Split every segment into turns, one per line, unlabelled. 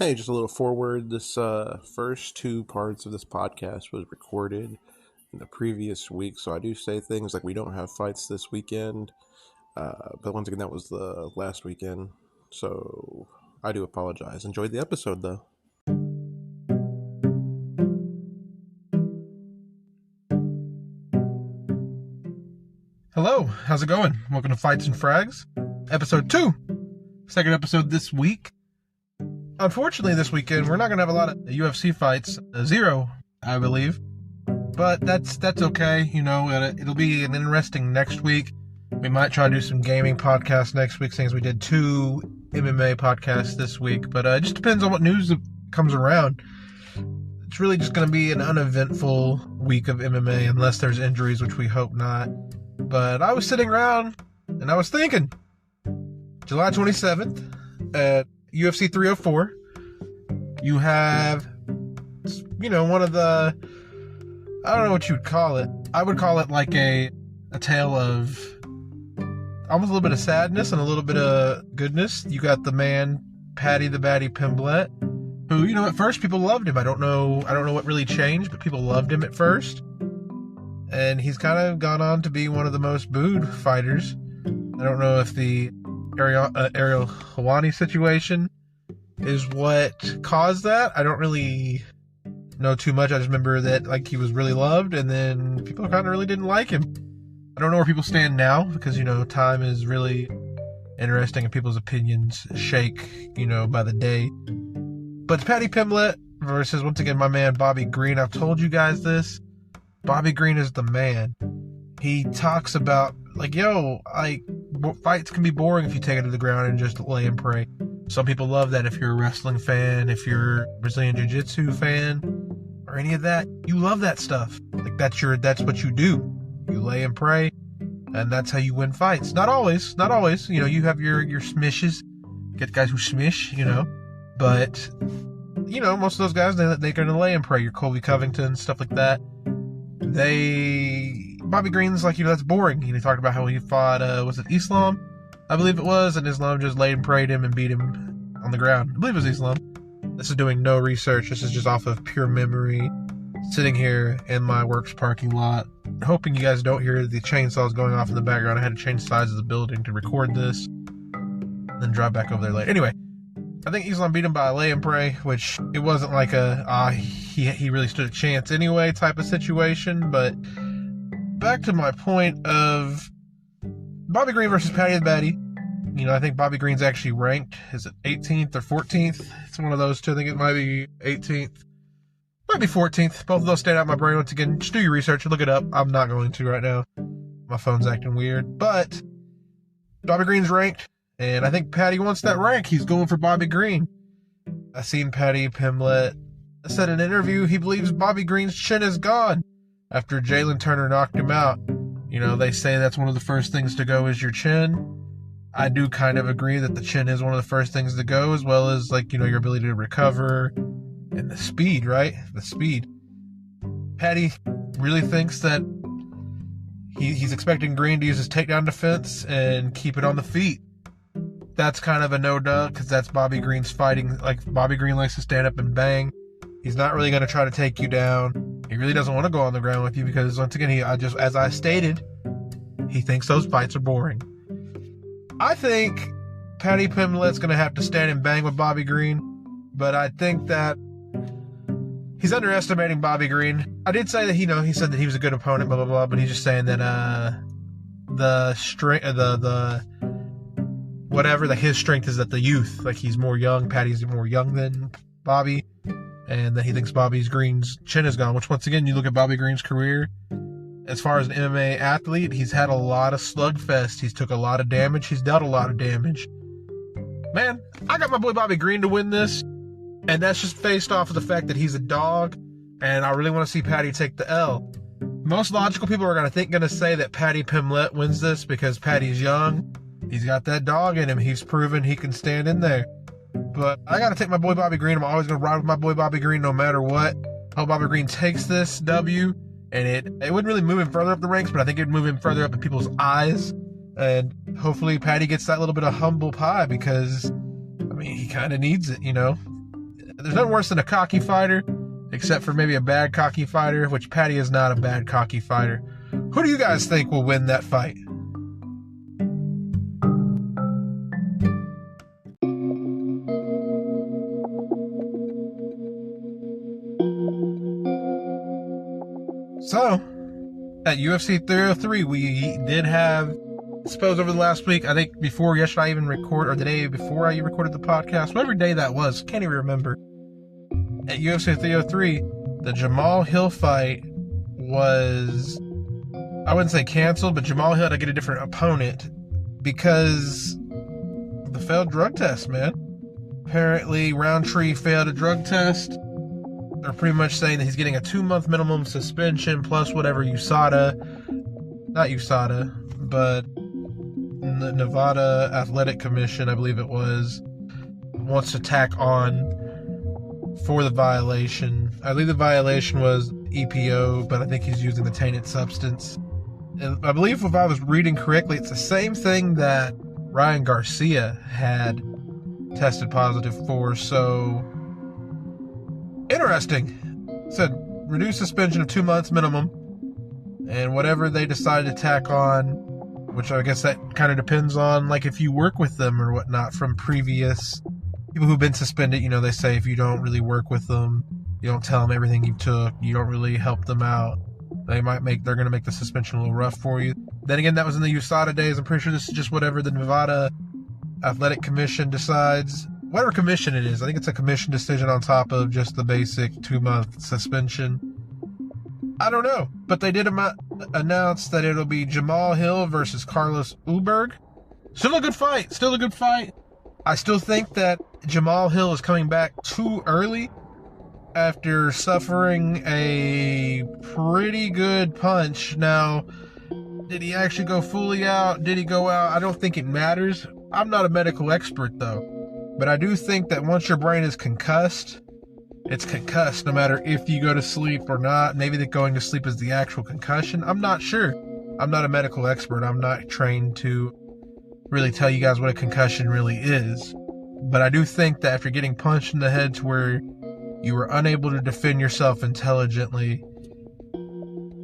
Hey, just a little forward. This first two parts of this podcast was recorded in the previous week, so I do say things like we don't have fights this weekend. But once again, that was the last weekend, so I do apologize. Enjoyed the episode, though.
Hello, how's it going? Welcome to Fights and Fragz, episode 2. Second episode this week. Unfortunately, this weekend, we're not going to have a lot of UFC fights. Zero, I believe. But that's okay, it'll be an interesting next week. We might try to do some gaming podcasts next week, since we did 2 MMA podcasts this week. But it just depends on what news comes around. It's really just going to be an uneventful week of MMA, unless there's injuries, which we hope not. But I was sitting around, and I was thinking, July 27th, at UFC 304, you have, one of the, I don't know what you'd call it. I would call it like a tale of almost a little bit of sadness and a little bit of goodness. You got the man, Paddy the Baddy Pimblet, who, at first people loved him. I don't know what really changed, but people loved him at first. And he's kind of gone on to be one of the most booed fighters. I don't know if the Ariel Helwani situation is what caused that. I don't really know too much. I just remember that he was really loved, and then people kind of really didn't like him. I don't know where people stand now, because time is really interesting and people's opinions shake by the day. But it's Paddy Pimblet versus, once again, my man Bobby Green. I've told you guys this. Bobby Green is the man. He talks about, fights can be boring if you take it to the ground and just lay and pray. Some people love that. If you're a wrestling fan, if you're a Brazilian Jiu-Jitsu fan, or any of that, you love that stuff. That's what you do. You lay and pray, and that's how you win fights. Not always. You have your smishes. Get guys who smish, but, most of those guys, they're going to lay and pray. Your Colby Covington, stuff like that. Bobby Green's that's boring. He talked about how he fought, was it Islam? I believe it was, and Islam just laid and prayed him and beat him on the ground. I believe it was Islam. This is doing no research. This is just off of pure memory. Sitting here in my work's parking lot, hoping you guys don't hear the chainsaws going off in the background. I had to change sides of the building to record this, then drive back over there later. Anyway, I think Islam beat him by a lay and pray, which it wasn't like he really stood a chance anyway type of situation. But back to my point of Bobby Green versus Paddy the Baddy. I think Bobby Green's actually ranked. Is it 18th or 14th? It's one of those two. I think it might be 18th. Might be 14th. Both of those stayed out of my brain. Once again, just do your research. Look it up. I'm not going to right now. My phone's acting weird. But Bobby Green's ranked. And I think Paddy wants that rank. He's going for Bobby Green. I seen Paddy Pimblet said in an interview he believes Bobby Green's chin is gone after Jalen Turner knocked him out. They say that's one of the first things to go is your chin. I do kind of agree that the chin is one of the first things to go, as well as your ability to recover and the speed, right? The speed. Paddy really thinks that he's expecting Green to use his takedown defense and keep it on the feet. That's kind of a no-doubt, because that's Bobby Green's fighting. Bobby Green likes to stand up and bang. He's not really going to try to take you down. He really doesn't want to go on the ground with you, because once again, as I stated, he thinks those fights are boring. I think Paddy Pimblet's going to have to stand and bang with Bobby Green, but I think that he's underestimating Bobby Green. I did say that he said that he was a good opponent, blah blah blah, but he's just saying that his strength is that the youth, he's more young. Paddy's more young than Bobby, and that he thinks Bobby Green's chin is gone. Which, once again, you look at Bobby Green's career. As far as an MMA athlete, he's had a lot of slugfest. He's took a lot of damage. He's dealt a lot of damage. Man, I got my boy Bobby Green to win this, and that's just based off of the fact that he's a dog, and I really want to see Paddy take the L. Most logical people are going to say that Paddy Pimblet wins this because Paddy's young. He's got that dog in him. He's proven he can stand in there. But I got to take my boy Bobby Green. I'm always going to ride with my boy Bobby Green no matter what. I hope Bobby Green takes this W. And it wouldn't really move him further up the ranks, but I think it would move him further up in people's eyes. And hopefully Paddy gets that little bit of humble pie, because, he kind of needs it, There's nothing worse than a cocky fighter, except for maybe a bad cocky fighter, which Paddy is not a bad cocky fighter. Who do you guys think will win that fight? So, at UFC 303, we did have, I suppose over the last week, I think before yesterday I even recorded, or the day before I recorded the podcast, whatever day that was, can't even remember. At UFC 303, the Jamal Hill fight was, I wouldn't say canceled, but Jamal Hill had to get a different opponent because of the failed drug test, man. Apparently, Roundtree failed a drug test. They're pretty much saying that he's getting a 2-month minimum suspension plus whatever the Nevada Athletic Commission, I believe it was, wants to tack on for the violation. I believe the violation was EPO, but I think he's using the tainted substance. And I believe if I was reading correctly, it's the same thing that Ryan Garcia had tested positive for, so interesting. Said reduced suspension of 2 months minimum, and whatever they decide to tack on, which I guess that kind of depends on like if you work with them or whatnot from previous people who've been suspended. You know, they say if you don't really work with them, you don't tell them everything you took, you don't really help them out, they're going to make the suspension a little rough for you. Then again, that was in the USADA days. I'm pretty sure this is just whatever the Nevada Athletic Commission decides. Whatever commission it is, I think it's a commission decision on top of just the basic 2-month suspension. I don't know, but they did announce that it'll be Jamal Hill versus Carlos Ulberg. Still a good fight. I still think that Jamal Hill is coming back too early after suffering a pretty good punch. Now, did he actually go fully out? Did he go out? I don't think it matters. I'm not a medical expert, though. But I do think that once your brain is concussed, it's concussed no matter if you go to sleep or not. Maybe that going to sleep is the actual concussion. I'm not sure. I'm not a medical expert. I'm not trained to really tell you guys what a concussion really is. But I do think that after getting punched in the head to where you were unable to defend yourself intelligently,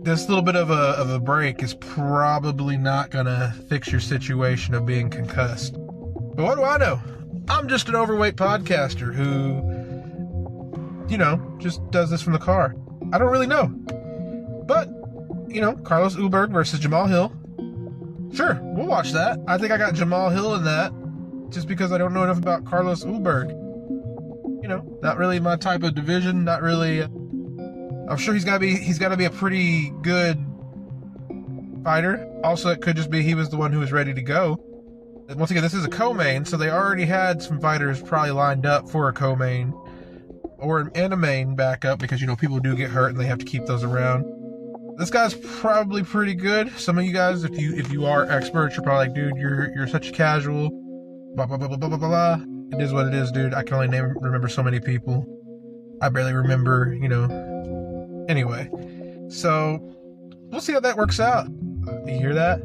this little bit of a break is probably not going to fix your situation of being concussed. But what do I know? I'm just an overweight podcaster who, just does this from the car. I don't really know. But, Carlos Ulberg versus Jamal Hill. Sure, we'll watch that. I think I got Jamal Hill in that just because I don't know enough about Carlos Ulberg. Not really my type of division, not really. I'm sure he's got to be a pretty good fighter. Also, it could just be he was the one who was ready to go. Once again, this is a co-main, so they already had some fighters probably lined up for a co-main or and a main backup because, people do get hurt and they have to keep those around. This guy's probably pretty good. Some of you guys, if you are experts, you're probably like, dude, you're such a casual. Blah, blah, blah, blah, blah, blah, blah. It is what it is, dude. I can only remember so many people. I barely remember, Anyway, so we'll see how that works out. You hear that?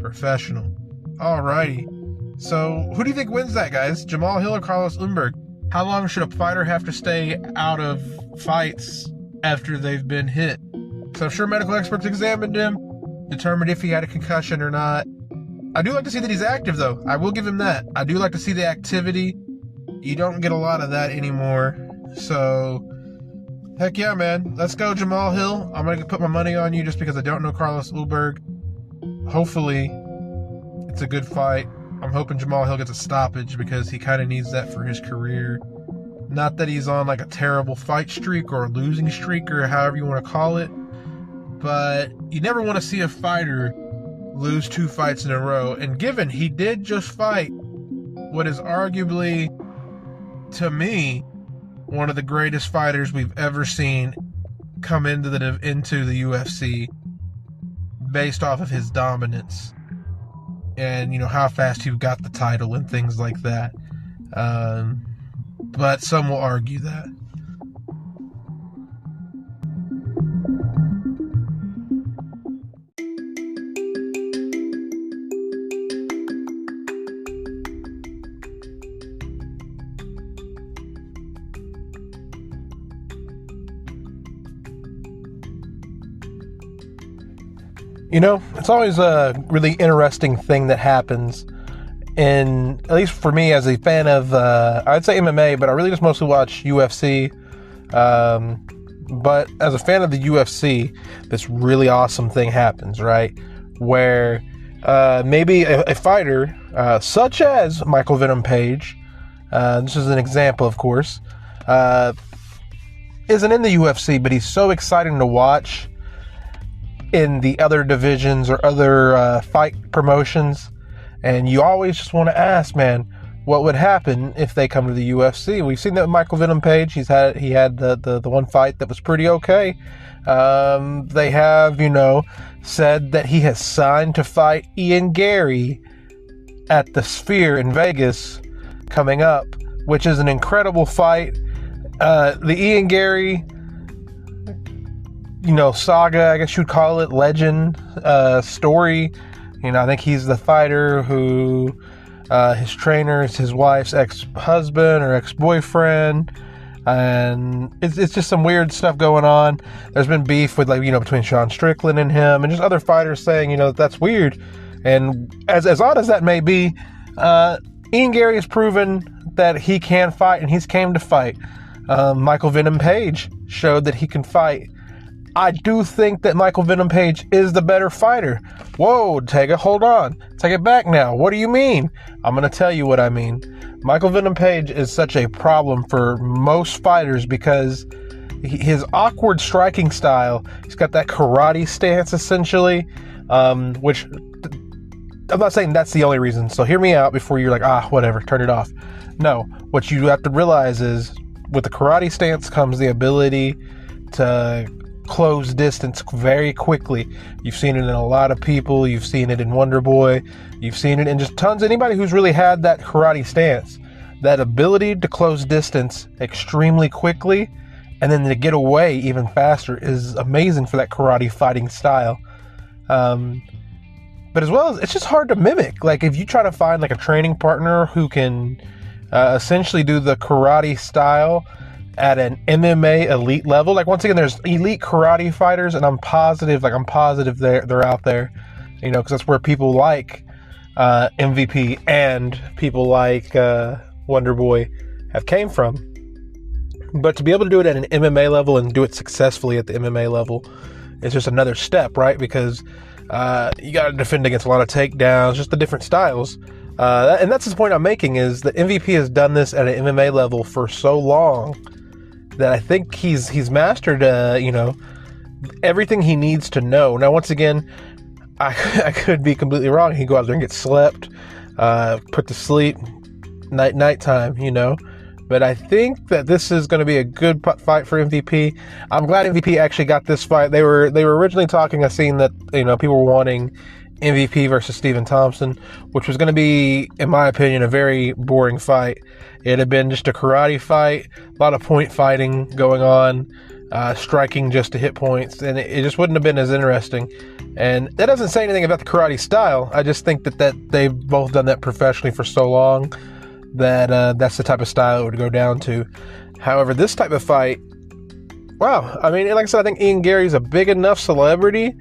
Professional. Alrighty. So, who do you think wins that, guys? Jamal Hill or Carlos Ulberg? How long should a fighter have to stay out of fights after they've been hit? So I'm sure medical experts examined him, determined if he had a concussion or not. I do like to see that he's active, though. I will give him that. I do like to see the activity. You don't get a lot of that anymore. So, heck yeah, man. Let's go, Jamal Hill. I'm going to put my money on you just because I don't know Carlos Ulberg. Hopefully, it's a good fight. I'm hoping Jamal Hill gets a stoppage because he kind of needs that for his career. Not that he's on like a terrible fight streak or a losing streak or however you want to call it, but you never want to see a fighter lose 2 fights in a row. And given he did just fight what is arguably, to me, one of the greatest fighters we've ever seen come into the UFC based off of his dominance and how fast he got the title and things like that. But some will argue that. You know, it's always a really interesting thing that happens. And at least for me, as a fan of, I'd say MMA, but I really just mostly watch UFC. But as a fan of the UFC, this really awesome thing happens, right? Where maybe a fighter, such as Michael Venom Page, this is an example, of course, isn't in the UFC, but he's so exciting to watch in the other divisions or other fight promotions. And you always just want to ask, man, what would happen if they come to the UFC? We've seen that with Michael Venom Page. He had the one fight that was pretty okay. They have, said that he has signed to fight Ian Gary at the Sphere in Vegas coming up, which is an incredible fight. The Ian Gary, saga, I guess you'd call it, legend, story. I think he's the fighter who his trainer is his wife's ex-husband or ex-boyfriend, and it's just some weird stuff going on. There's been beef with between Sean Strickland and him, and just other fighters saying that's weird. And as odd as that may be, Ian Gary has proven that he can fight, and he's came to fight. Michael Venom Page showed that he can fight. I do think that Michael Venom Page is the better fighter. Whoa, Tega, hold on. Take it back now. What do you mean? I'm going to tell you what I mean. Michael Venom Page is such a problem for most fighters because his awkward striking style, he's got that karate stance essentially, which I'm not saying that's the only reason. So hear me out before you're like, whatever, turn it off. No, what you have to realize is with the karate stance comes the ability to close distance very quickly. You've seen it in a lot of people. You've seen it in Wonder Boy. You've seen it in just tons. Anybody who's really had that karate stance, that ability to close distance extremely quickly and then to get away even faster is amazing for that karate fighting style. But as well as it's just hard to mimic. Like if you try to find like a training partner who can essentially do the karate style at an MMA elite level. Like once again, there's elite karate fighters, and I'm positive they're out there, because that's where people like MVP and people like Wonder Boy have came from. But to be able to do it at an MMA level and do it successfully at the MMA level is just another step, right? Because you got to defend against a lot of takedowns, just the different styles. And that's the point I'm making is that MVP has done this at an MMA level for so long that I think he's mastered, everything he needs to know. Now, once again, I could be completely wrong. He can go out there and get slept, put to sleep, nighttime, But I think that this is going to be a good fight for MVP. I'm glad MVP actually got this fight. They were originally talking. I've seen that people were wanting MVP versus Stephen Thompson, which was going to be, in my opinion, a very boring fight. It had been just a karate fight, a lot of point fighting going on, striking just to hit points, and it just wouldn't have been as interesting. And that doesn't say anything about the karate style. I just think that they've both done that professionally for so long that that's the type of style it would go down to. However, this type of fight, wow. I mean, like I said, I think Ian Gary's a big enough celebrity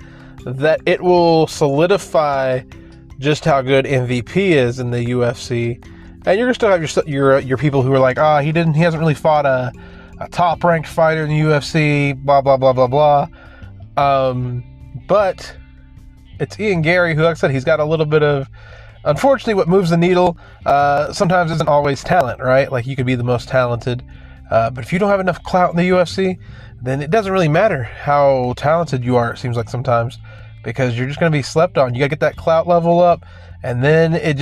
that it will solidify just how good MVP is in the UFC. And you're gonna still have your people who are like, he hasn't really fought a top ranked fighter in the UFC, blah blah blah blah blah. But it's Ian Gary who, like I said, he's got a little bit of, unfortunately, what moves the needle sometimes isn't always talent, right? Like you could be the most talented, but if you don't have enough clout in the UFC, then it doesn't really matter how talented you are, it seems like sometimes, because you're just going to be slept on. You got to get that clout level up, and then it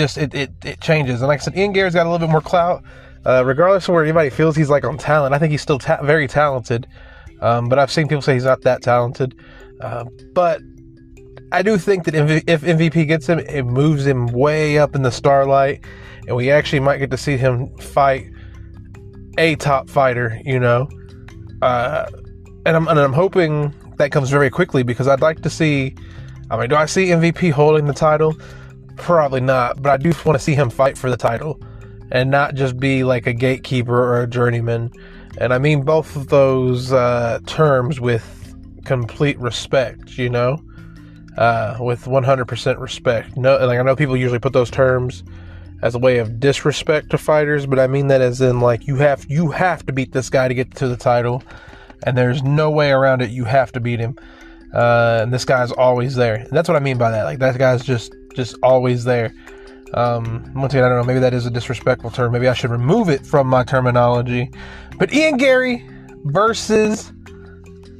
changes. And like I said, Ian Gary's got a little bit more clout. Regardless of where anybody feels he's like on talent, I think he's still very talented. But I've seen people say he's not that talented. But I do think that if MVP gets him, it moves him way up in the starlight, and we actually might get to see him fight a top fighter, And I'm hoping that comes very quickly, because I'd like to see, do I see MVP holding the title? Probably not, but I do want to see him fight for the title and not just be like a gatekeeper or a journeyman. And I mean both of those terms with complete respect, with 100% respect. No, like I know people usually put those terms as a way of disrespect to fighters, but I mean that as in like you have to beat this guy to get to the title, and there's no way around it. You have to beat him, and this guy's always there. And that's what I mean by that. Like that guy's just always there. Once again, I don't know. Maybe that is a disrespectful term. Maybe I should remove it from my terminology. But Ian Gary versus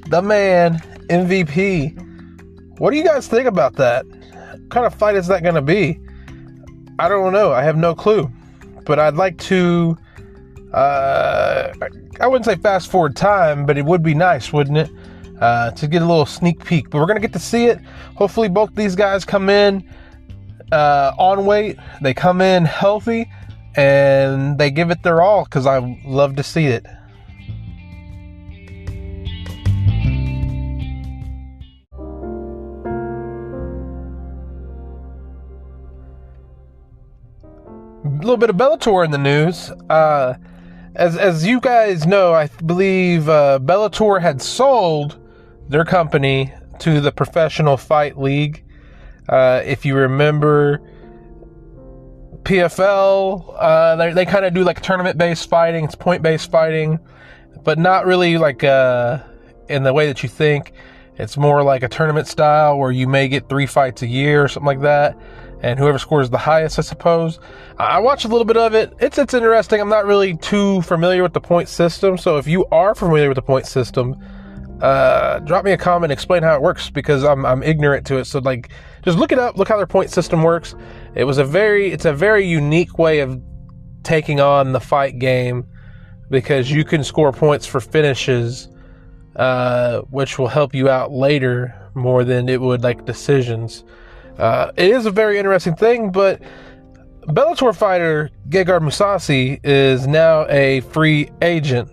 the man MVP. What do you guys think about that? What kind of fight is that going to be? I don't know. I have no clue. But I'd like to, I wouldn't say fast forward time, but it would be nice, wouldn't it? To get a little sneak peek. But we're going to get to see it. Hopefully both these guys come in on weight. They come in healthy, and they give it their all, because I love to see it. A little bit of Bellator in the news. As you guys know, I believe Bellator had sold their company to the Professional Fight League. If you remember, PFL, they kind of do like tournament-based fighting. It's point-based fighting, but not really like in the way that you think. It's more like a tournament style where you may get 3 fights a year or something like that, and whoever scores the highest, I suppose. I watched a little bit of it. It's interesting. I'm not really too familiar with the point system, so if you are familiar with the point system, drop me a comment, explain how it works, because I'm ignorant to it. So like, just look it up, look how their point system works. It's a very unique way of taking on the fight game, because you can score points for finishes, which will help you out later more than it would like decisions. It is a very interesting thing, but Bellator fighter Gegard Mousasi is now a free agent.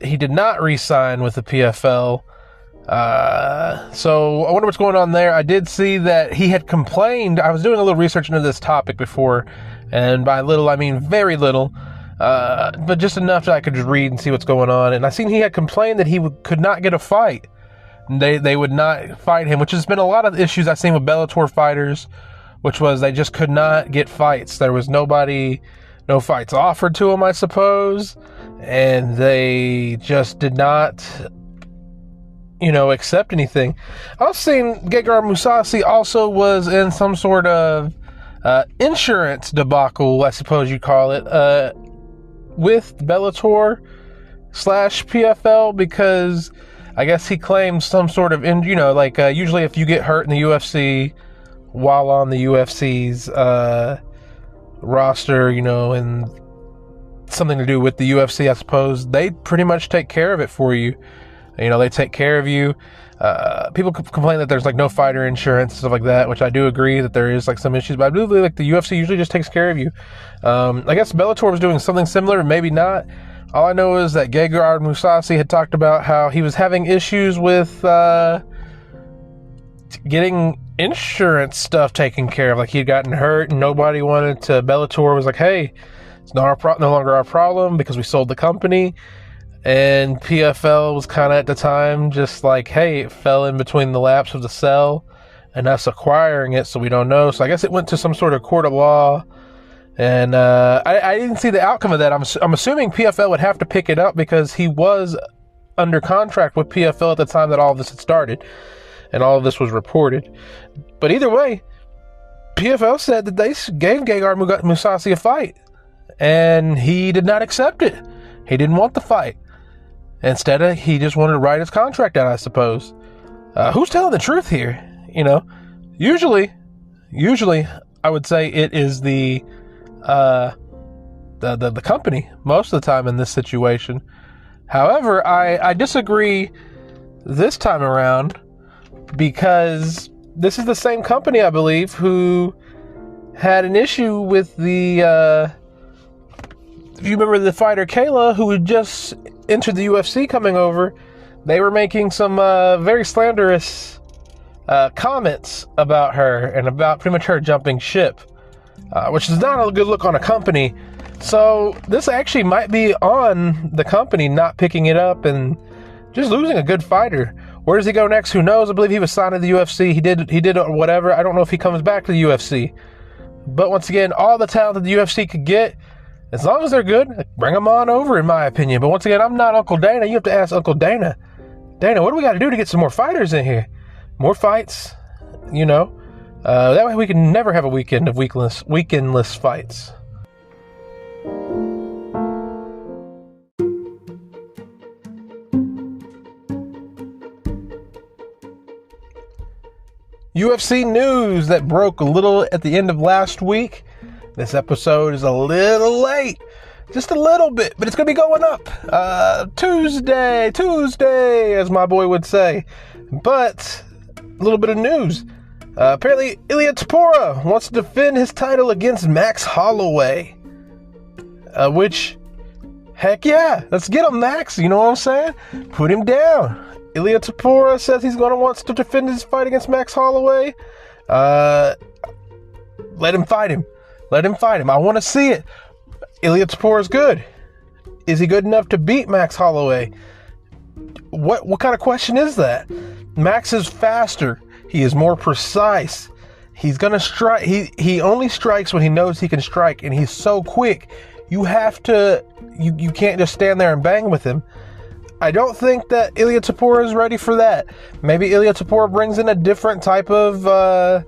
He did not re-sign with the PFL. So I wonder what's going on there. I did see that he had complained. I was doing a little research into this topic before, and by little, I mean very little, but just enough that I could just read and see what's going on. And I seen he had complained that he could not get a fight. They would not fight him, which has been a lot of issues I've seen with Bellator fighters, which was they just could not get fights. There was no fights offered to them, I suppose, and they just did not, accept anything. I've seen Gegard Mousasi also was in some sort of insurance debacle, I suppose you'd call it, with Bellator / PFL, because I guess he claims some sort of, usually if you get hurt in the UFC while on the UFC's roster, and something to do with the UFC, I suppose, they pretty much take care of it for you. They take care of you. People complain that there's like no fighter insurance, stuff like that, which I do agree that there is like some issues, but I believe like the UFC usually just takes care of you. I guess Bellator was doing something similar, maybe not. All I know is that Gegard Mousasi had talked about how he was having issues with getting insurance stuff taken care of. Like he'd gotten hurt and nobody wanted to. Bellator was like, hey, it's no longer our problem because we sold the company. And PFL was kind of at the time just like, hey, it fell in between the laps of the sell and us acquiring it, so we don't know. So I guess it went to some sort of court of law. And I didn't see the outcome of that. I'm assuming PFL would have to pick it up because he was under contract with PFL at the time that all of this had started and all of this was reported. But either way, PFL said that they gave Gegard Mousasi a fight, and he did not accept it. He didn't want the fight. Instead, he just wanted to write his contract out, I suppose. Who's telling the truth here? Usually, I would say it is the company most of the time in this situation. However, I disagree this time around, because this is the same company, I believe, who had an issue with the if you remember the fighter Kayla, who had just entered the UFC coming over. They were making some very slanderous comments about her and about pretty much her jumping ship, which is not a good look on a company. So this actually might be on the company not picking it up and just losing a good fighter. Where does he go next? Who knows? I believe he was signed to the UFC. He did whatever. I don't know if he comes back to the UFC. But once again, all the talent that the UFC could get, as long as they're good, bring them on over, in my opinion. But once again, I'm not Uncle Dana. You have to ask Uncle Dana. Dana, what do we got to do to get some more fighters in here? More fights, that way we can never have a weekend of weekendless fights. UFC news that broke a little at the end of last week. This episode is a little late. Just a little bit, but it's going to be going up. Tuesday, as my boy would say. But, a little bit of news. Apparently, Ilia Topuria wants to defend his title against Max Holloway. Which, heck yeah, let's get him, Max. You know what I'm saying? Put him down. Ilia Topuria says he's going to want to defend his fight against Max Holloway. Let him fight him. I want to see it. Ilia Topuria is good. Is he good enough to beat Max Holloway? What kind of question is that? Max is faster. He is more precise. He's gonna strike. He only strikes when he knows he can strike, and he's so quick. You have to. You can't just stand there and bang with him. I don't think that Ilia Topuria is ready for that. Maybe Ilia Topuria brings in a different type of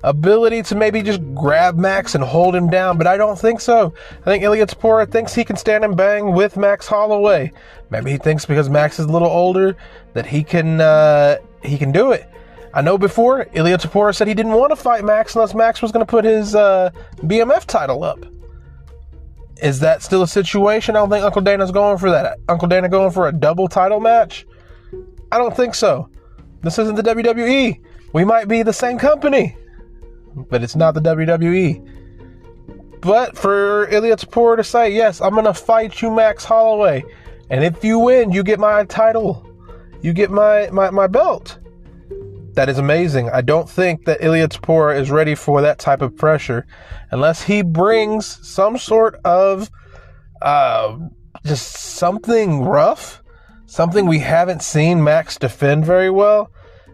ability to maybe just grab Max and hold him down, but I don't think so. I think Ilia Topuria thinks he can stand and bang with Max Holloway. Maybe he thinks because Max is a little older that he can do it. I know before Ilia Topuria said he didn't want to fight Max unless Max was going to put his BMF title up. Is that still a situation? I don't think Uncle Dana's going for that. Uncle Dana going for a double title match? I don't think so. This isn't the WWE. We might be the same company, but it's not the WWE. But for Ilia Topuria to say, yes, I'm going to fight you, Max Holloway, and if you win, you get my title. You get my belt. That is amazing. I don't think that Ilia Topuria is ready for that type of pressure unless he brings some sort of just something rough, something we haven't seen Max defend very well.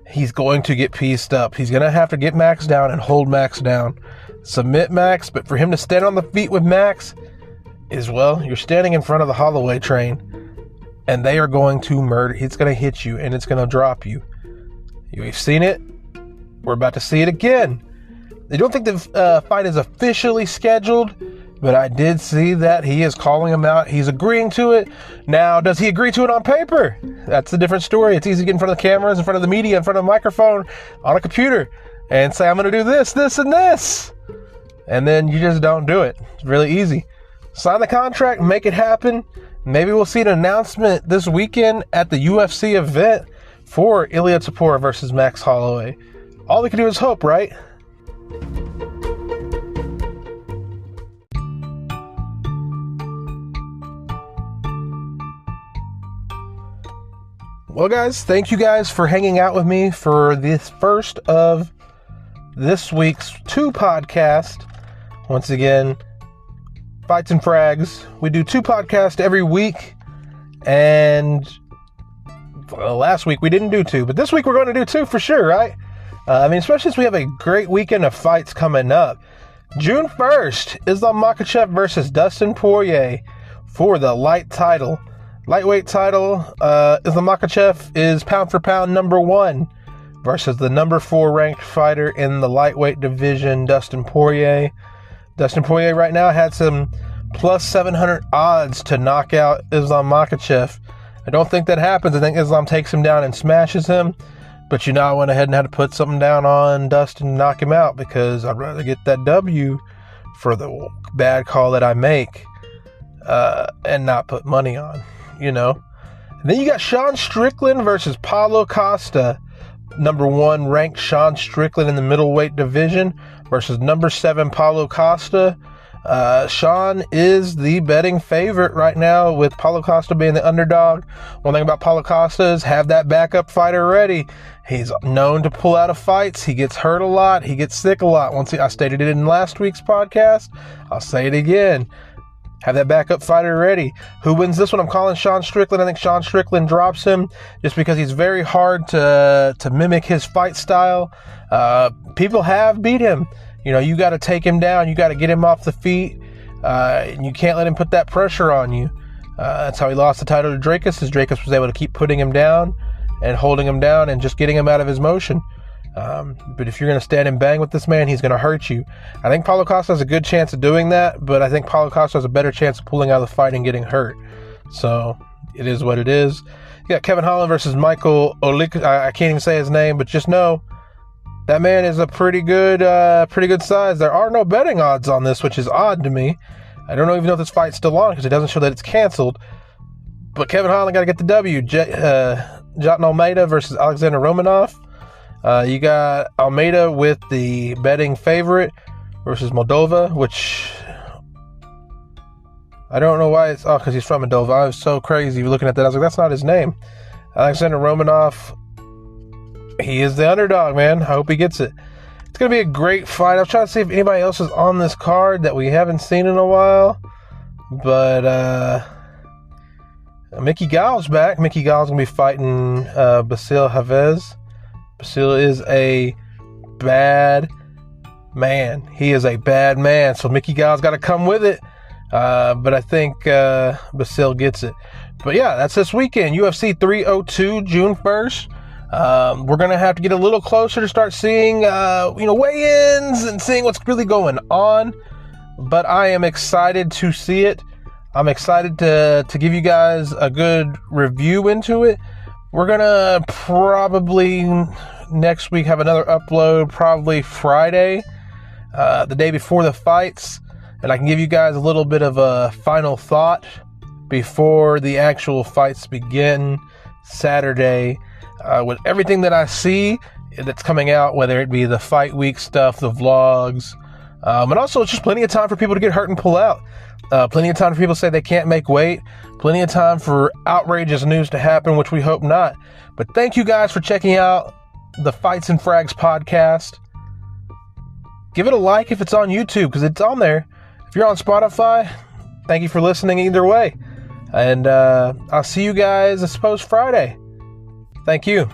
He's going to get pieced up. He's going to have to get Max down and hold Max down. Submit Max, but for him to stand on the feet with Max is, well, you're standing in front of the Holloway train and they are going to murder. It's going to hit you and it's going to drop you. We've seen it. We're about to see it again. I don't think the fight is officially scheduled, but I did see that he is calling him out. He's agreeing to it. Now, does he agree to it on paper? That's a different story. It's easy to get in front of the cameras, in front of the media, in front of the microphone, on a computer, and say, I'm going to do this, this, and this. And then you just don't do it. It's really easy. Sign the contract, make it happen. Maybe we'll see an announcement this weekend at the UFC event for Ilia Topuria versus Max Holloway. All we can do is hope, right? Well, guys, thank you guys for hanging out with me for this first of this week's 2 podcasts. Once again, Fights and Fragz. We do 2 podcasts every week, and last week we didn't do 2, but this week we're going to do 2 for sure, right? Especially since we have a great weekend of fights coming up. June 1st, Islam Makhachev versus Dustin Poirier for the lightweight title. Islam Makhachev is pound for pound number 1 versus the number 4 ranked fighter in the lightweight division, Dustin Poirier. Dustin Poirier right now had some plus 700 odds to knock out Islam Makhachev. I don't think that happens. I think Islam takes him down and smashes him. But I went ahead and had to put something down on Dustin to knock him out because I'd rather get that W for the bad call that I make and not put money on, And then you got Sean Strickland versus Paulo Costa. Number 1 ranked Sean Strickland in the middleweight division versus number 7 Paulo Costa. Sean is the betting favorite right now, with Paulo Costa being the underdog. One thing about Paulo Costa is have that backup fighter ready. He's known to pull out of fights. He gets hurt a lot. He gets sick a lot. I stated it in last week's podcast. I'll say it again. Have that backup fighter ready. Who wins this one? I'm calling Sean Strickland. I think Sean Strickland drops him just because he's very hard to mimic his fight style. People have beat him. You got to take him down. You got to get him off the feet. And you can't let him put that pressure on you. That's how he lost the title to Dracus, as Dracus was able to keep putting him down and holding him down and just getting him out of his motion. But if you're going to stand and bang with this man, he's going to hurt you. I think Paulo Costa has a good chance of doing that, but I think Paulo Costa has a better chance of pulling out of the fight and getting hurt. So it is what it is. You got Kevin Holland versus Michael Olik. I can't even say his name, but just know that man is a pretty good size. There are no betting odds on this, which is odd to me. I don't even know if this fight's still on because it doesn't show that it's canceled. But Kevin Holland got to get the W. Jotun Almeida versus Alexander Romanov. You got Almeida with the betting favorite versus Moldova, which I don't know why it's... Oh, because he's from Moldova. I was so crazy looking at that. I was like, that's not his name. Alexander Romanov, he is the underdog, man. I hope he gets it. It's going to be a great fight. I was trying to see if anybody else is on this card that we haven't seen in a while. But Mickey Gall's back. Mickey Gall's going to be fighting Basil Havez. Basil is a bad man. He is a bad man. So Mickey Gall's got to come with it. But I think Basil gets it. But yeah, that's this weekend. UFC 302, June 1st. We're going to have to get a little closer to start seeing, weigh-ins and seeing what's really going on. But I am excited to see it. I'm excited to give you guys a good review into it. We're going to probably next week have another upload, probably Friday, the day before the fights. And I can give you guys a little bit of a final thought before the actual fights begin Saturday. With everything that I see that's coming out, whether it be the fight week stuff, the vlogs, and also it's just plenty of time for people to get hurt and pull out. Plenty of time for people to say they can't make weight. Plenty of time for outrageous news to happen, which we hope not. But thank you guys for checking out the Fights and Fragz podcast. Give it a like if it's on YouTube, because it's on there. If you're on Spotify, thank you for listening either way. And I'll see you guys, I suppose, Friday. Thank you.